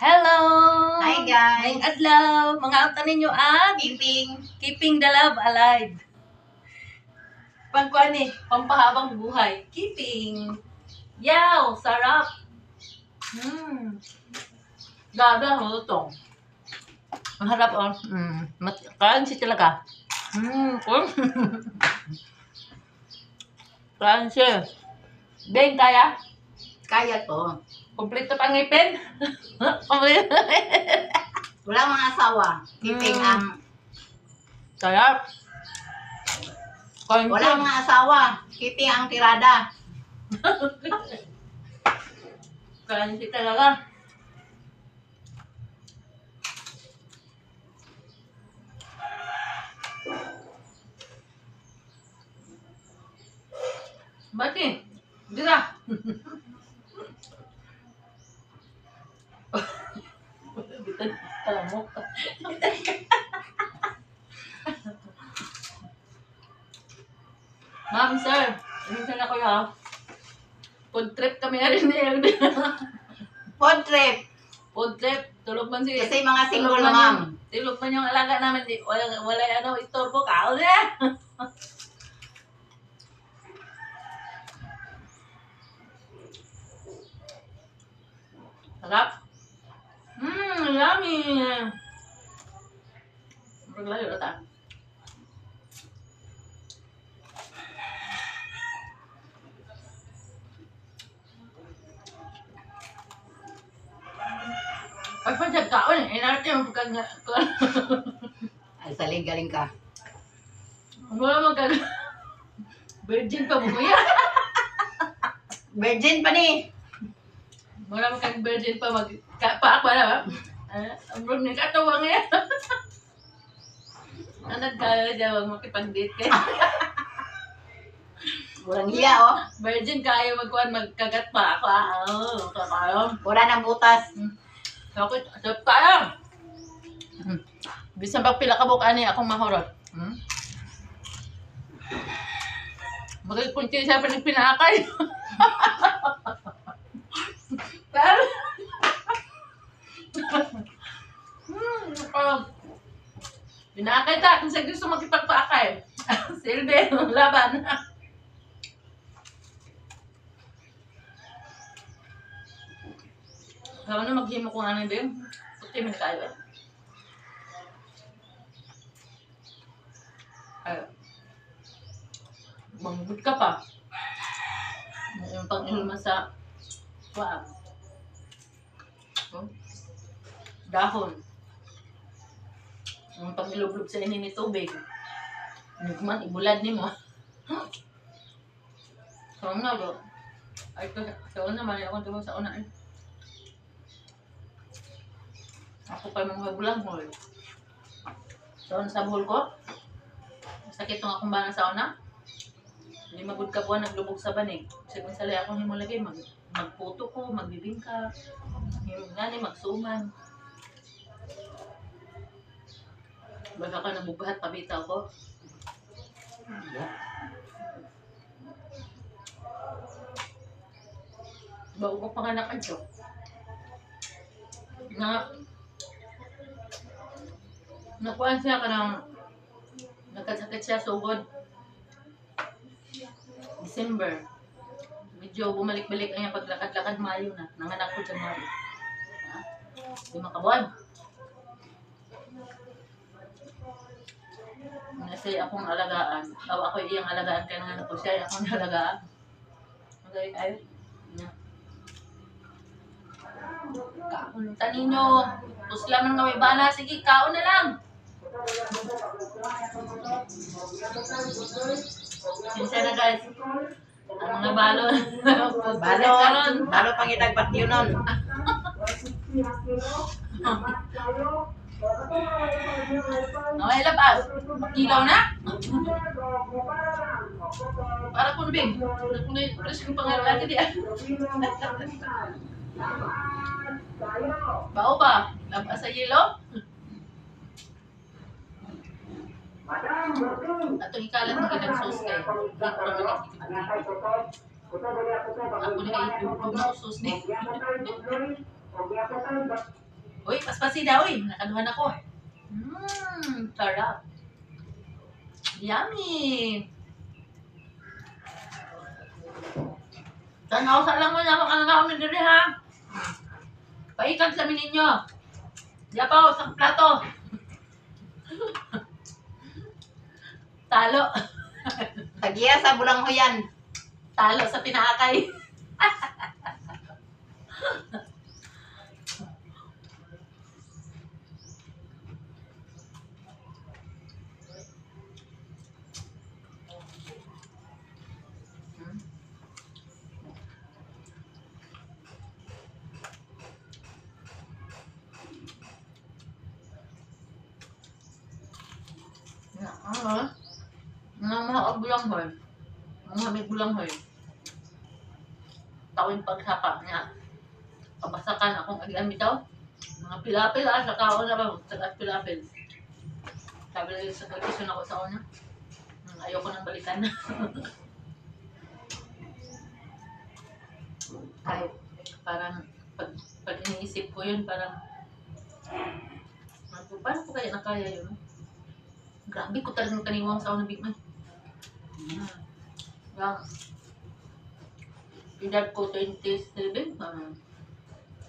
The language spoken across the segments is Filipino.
Hello! Hi guys! Ngayong adlaw, mga autan ninyo ang Keeping the Love Alive. Pagkuhan eh, pampahabang buhay. Keeping. Yaw! Sarap! Gada, lutong. Ang harap oh. Crunchy talaga. Crunchy. Beng, kaya? Kaya to. Kompleto pang ngipin? Kompleto. Wala mga asawa. Keeping ang... Sarap. Crunchy. Wala mga asawa. Keeping ang tirada. Crunchy talaga. Bati, dira. Ma'am, sir, minsan ako ya. Food trip kami na rin eh. Food trip. Food trip, tulog man si... Kasi mga single tulog man mom. Tulog man yung alaga namin. Wala ano, istorbo ka. O siya. Sarap. Yummy. Maglayo na ta. Ay, pasyag kaon eh. Natin yung pagkag... Ay, saling-galing ka. Wala magkag... Virgin pa mo kuya. Virgin pa ni. Wala magkag virgin pa mag... Paak ba na ba? Ang bro niya katawang yan. Anad ka dyan, huwag makipag-date ka. Walang hiya oh. Virgin kayo magkuhan, magkagat pa ako. Kakayo. Wala nang butas. Ako, sarap tayo. Bisan pag pila ka bukaan niya, akong mahorot. Magkikunti siya pa ng pinakay. Pero, pinakay ta, kung sa gusto makipagpakay. Silbe, laban. Alam na maghimo ko nga din. Puti mo tayo. Ay. Mangbut ka pa. Yung pang-ilma sa wow. Dahon. Yung pang-ilublob sa ini ni tubig. Nagman, ibulad ni mo. So nga do. Ay, sa una, mali akong tumang sa una eh. Ako pa mga bulang mo eh. So, sa buhol ko, sakit nung akong bana sa una. Hindi magud ka buwan, naglubog sa banig. Kasi kung salay akong himulagay, magputo ko, magbibingka, ngani, magsuman. Baga ka nabubuhat, pabitaw ko. Bago ko panganak ito. Nakuhaan siya ka ng nagkasakit siya sa ugod. December. Medyo bumalik-balik ang yung paglakad-lakad Mayo na. Nanganak ko dyan Mayo. 5 kabuan. Kasi akong alagaan. Ako iyang alagaan kaya nanganak ko siya. Akong alagaan. Magaling kayo. Kaon taninyo. Tapos lamang nga may bana. Sige, kaon na lang. Minsan na guys. Ang mga balon. Balo pangitagpat yun nun. Okay, labas. Kilaw na? Para kung big. Press kong pangalan natin diyan. Bao ba? Labas sa yelo? Ato ikalat ng ilang sauce kayo. Hindi ko naman nagtitipid. Ako na kayo itubog ng sauce niya. Uy, paspasida, uy. Nakaduhan ako. Sarap. Yummy. Tanaw sa lang mo na makanangaw ni diri ha. Paikan sa amin ninyo. Yapaw sa plato. Talo. Tagiya sa bulanghoyan. Talo sa pinaakay. Mga bulang hoy. Mga may bulang hoy. Tawin pagsapa niya. Pabasakan akong agian bitaw. Mga pilapil sa kaon na ba? Sagat pilapil. Sabi lang sa kondisyon ako sa una. Ayoko nang balikan. Ay, parang pag iniisip ko yun, parang paano ko kaya nakaya yun? Grabe ko talagang kaniwang sa unang bigman. Yung edad ko 27,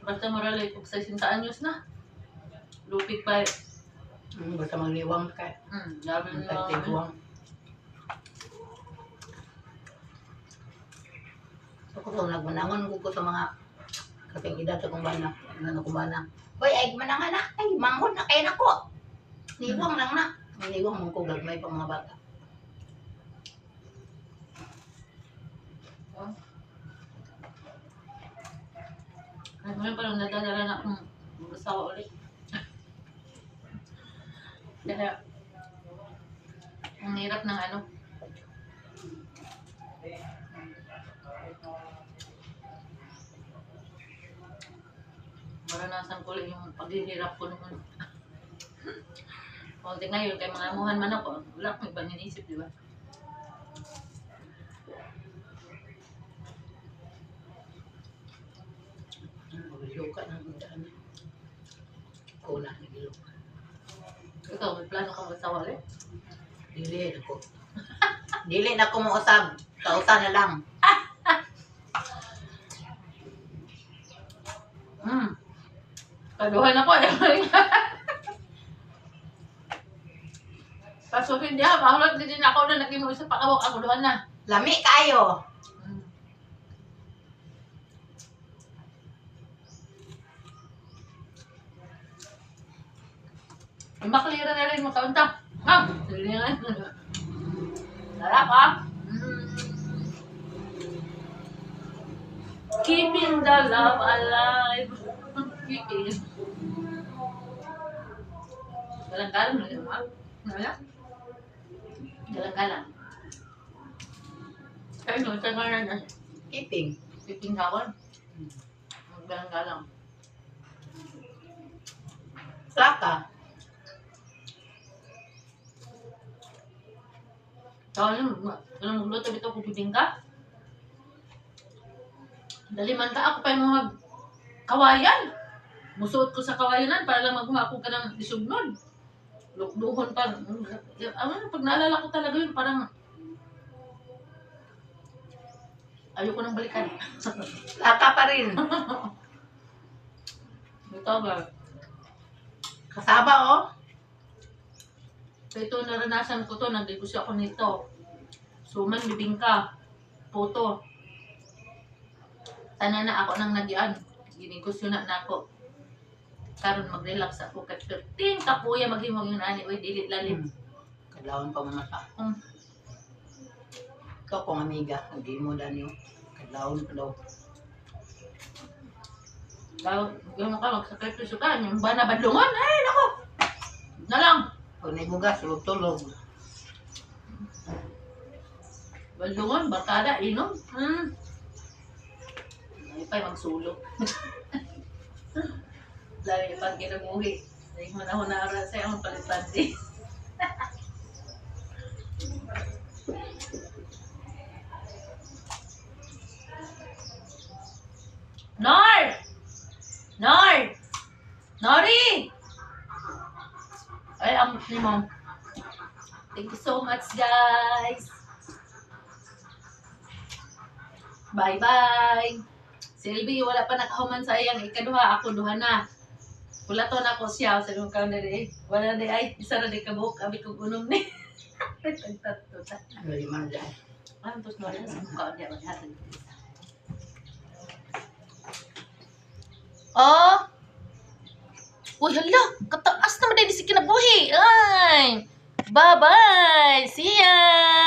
basta maralay kung 60 anyos na. Lupit pa eh. Basta magliwang ka. Dami Ang na. tagtiguang. So, kung nagmanangon ko sa mga kasing edad sa kumbana. Ano kumbana. Hoy, ay manangan na. Ay, manghod na kayo na ko. Niwang lang na. Niwang mong ko gagmay pa mga bata. Ay, ngayon parang nadadala na akong asawa ulit. Kaya, ang hirap ng ano. Maranasan ko lang yung paghihirap ko noon. Kunti ngayon, kay mga amuhan man ako, wala akong ibang inisip, di ba? Magluka ng udaan. Ko na, nagiluka. Ikaw, may plano kang magsawa ulit? Dili na ko. Dili na ko mo usab. Kausa na lang. Kaduhan ako eh. Kaso hindi ha, mahulog din ako na naging mo isa pa ako duhan na. Lami kayo. Maklira na rin mo kaunta. Ha? Silingan. Sarap ha? Keeping the love alive. Keeping. Galang-galang na yun ha? Ano yan? Galang-galang. Kaya nyo, sa nga na Keeping. keeping hawon. Galang-galang. Saka. Ano magluto dito kung bibingka? Daliman ka, ako pa yung mga kawayan. Musuot ko sa kawayanan para lang magawa ako ka ng isugnod. Lukduhon pa. Pag naalala ko talaga yun, parang ayoko nang balikan. Saka pa rin. Ito ba? Kasaba oh. So ito, naranasan ko to, nag-negosyo ako nito. Suman, bibingka, puto. Sana na ako nang nagyan. Ginegosyo na ako. Karon mag-relax ako. Kat 13 kapuya maghimog yung ani. Uy, dilit lalim. Kadlawon pa mo sa. Ito kong amiga. Hindi mo danyo. Kadlawon pa daw. Yung ka, magsakripisyo ka. Yung ba na badlungan? Ay, nako! Na lang. Pag naibugas, tulog-tulog. Badlungan, barkada, inom. Ay pa'y magsulok. Lagi pag kinabuhi. Ay hunahunara sa yung palitan din. Nord! Nord! Nori! Ni mo. Thank you so much, guys. Bye-bye. Silvi, wala pa nakahuman sa iyang ikaduha. Ako duha na. Wala to na ko siya. Sabi mo ka na rin. Wala na ay. Isa na di kabuk. Kami kong unom ni. Ano yung mga dyan? Ano to sa mga sa mukha niya. Oh! Uy, hala! Kataas naman din si kinabuhi! Ay! Bye-bye! See ya!